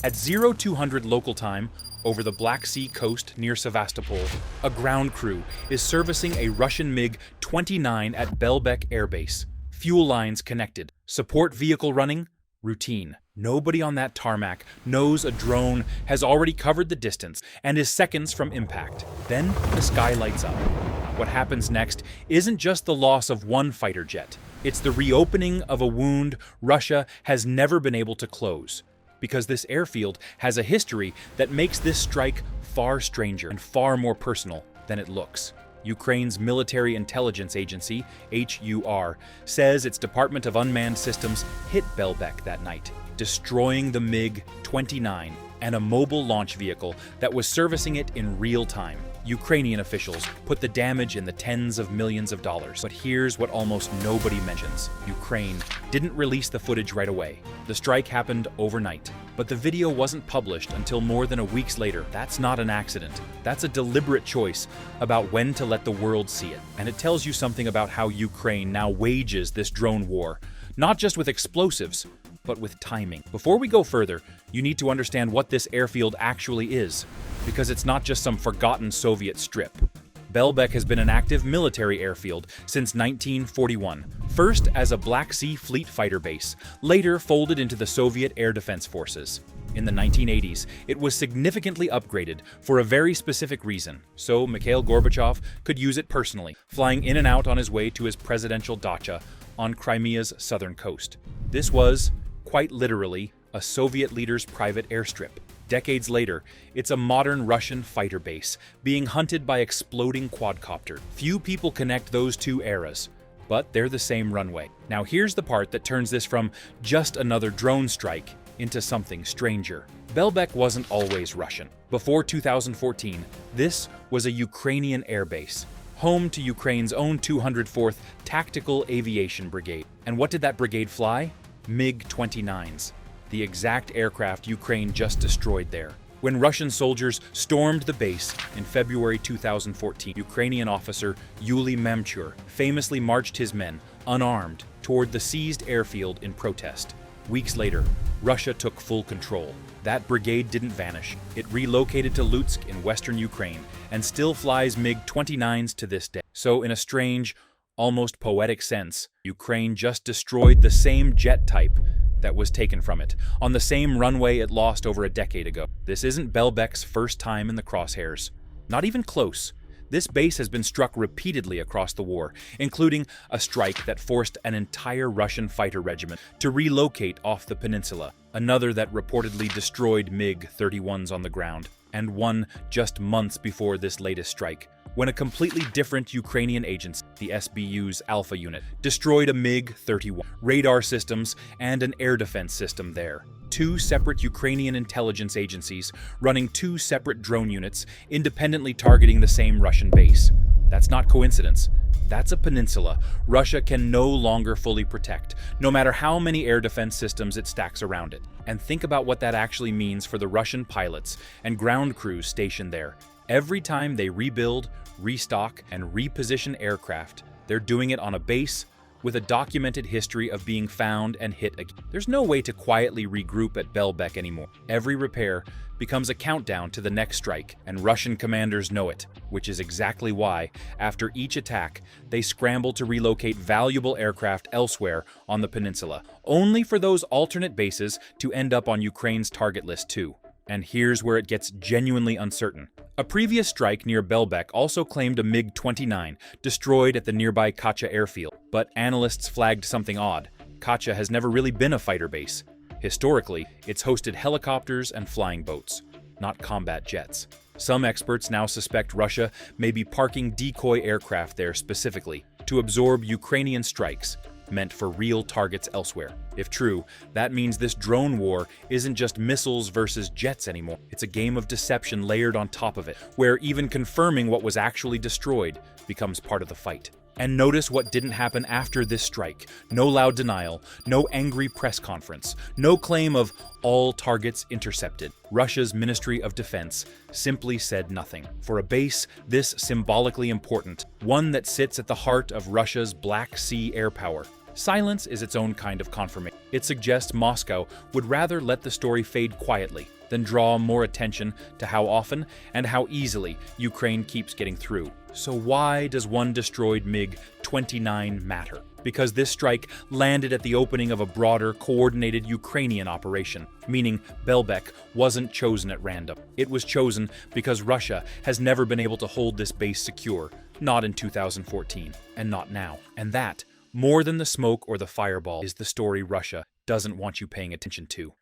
At 0200 local time, over the Black Sea coast near Sevastopol, a ground crew is servicing a Russian MiG-29 at Belbek Airbase. Fuel lines connected. Support vehicle running? Routine. Nobody on that tarmac knows a drone has already covered the distance and is seconds from impact. Then the sky lights up. What happens next isn't just the loss of one fighter jet. It's the reopening of a wound Russia has never been able to close. Because this airfield has a history that makes this strike far stranger and far more personal than it looks. Ukraine's Military Intelligence Agency, HUR, says its Department of Unmanned Systems hit Belbek that night, destroying the MiG-29 and a mobile launch vehicle that was servicing it in real time. Ukrainian officials put the damage in the tens of millions of dollars. But here's what almost nobody mentions. Ukraine didn't release the footage right away. The strike happened overnight, but the video wasn't published until more than a week later. That's not an accident. That's a deliberate choice about when to let the world see it. And it tells you something about how Ukraine now wages this drone war, not just with explosives, but with timing. Before we go further, you need to understand what this airfield actually is, because it's not just some forgotten Soviet strip. Belbek has been an active military airfield since 1941, first as a Black Sea Fleet fighter base, later folded into the Soviet Air Defense Forces. In the 1980s, it was significantly upgraded for a very specific reason, so Mikhail Gorbachev could use it personally, flying in and out on his way to his presidential dacha on Crimea's southern coast. This was, quite literally, a Soviet leader's private airstrip. Decades later, it's a modern Russian fighter base, being hunted by exploding quadcopter. Few people connect those two eras, but they're the same runway. Now here's the part that turns this from just another drone strike into something stranger. Belbek wasn't always Russian. Before 2014, this was a Ukrainian airbase, home to Ukraine's own 204th Tactical Aviation Brigade. And what did that brigade fly? MiG-29s. The exact aircraft Ukraine just destroyed there. When Russian soldiers stormed the base in February 2014, Ukrainian officer Yuly Mamchur famously marched his men, unarmed, toward the seized airfield in protest. Weeks later, Russia took full control. That brigade didn't vanish. It relocated to Lutsk in western Ukraine and still flies MiG-29s to this day. So in a strange, almost poetic sense, Ukraine just destroyed the same jet type that was taken from it, on the same runway it lost over a decade ago. This isn't Belbek's first time in the crosshairs. Not even close. This base has been struck repeatedly across the war, including a strike that forced an entire Russian fighter regiment to relocate off the peninsula, another that reportedly destroyed MiG-31s on the ground, and one just months before this latest strike, when a completely different Ukrainian agency, the SBU's Alpha unit, destroyed a MiG-31, radar systems, and an air defense system there. Two separate Ukrainian intelligence agencies running two separate drone units independently targeting the same Russian base. That's not coincidence. That's a peninsula Russia can no longer fully protect, no matter how many air defense systems it stacks around it. And think about what that actually means for the Russian pilots and ground crews stationed there. Every time they rebuild, restock, and reposition aircraft, they're doing it on a base with a documented history of being found and hit again. There's no way to quietly regroup at Belbek anymore. Every repair becomes a countdown to the next strike, and Russian commanders know it, which is exactly why, after each attack, they scramble to relocate valuable aircraft elsewhere on the peninsula, only for those alternate bases to end up on Ukraine's target list too. And here's where it gets genuinely uncertain. A previous strike near Belbek also claimed a MiG-29 destroyed at the nearby Kacha airfield, but analysts flagged something odd. Kacha has never really been a fighter base. Historically, it's hosted helicopters and flying boats, not combat jets. Some experts now suspect Russia may be parking decoy aircraft there specifically to absorb Ukrainian strikes meant for real targets elsewhere. If true, that means this drone war isn't just missiles versus jets anymore. It's a game of deception layered on top of it, where even confirming what was actually destroyed becomes part of the fight. And notice what didn't happen after this strike. No loud denial, no angry press conference, no claim of all targets intercepted. Russia's Ministry of Defense simply said nothing. For a base this symbolically important, one that sits at the heart of Russia's Black Sea air power, silence is its own kind of confirmation. It suggests Moscow would rather let the story fade quietly than draw more attention to how often and how easily Ukraine keeps getting through. So why does one destroyed MiG-29 matter? Because this strike landed at the opening of a broader, coordinated Ukrainian operation, meaning Belbek wasn't chosen at random. It was chosen because Russia has never been able to hold this base secure, not in 2014, and not now. And that, more than the smoke or the fireball, is the story Russia doesn't want you paying attention to.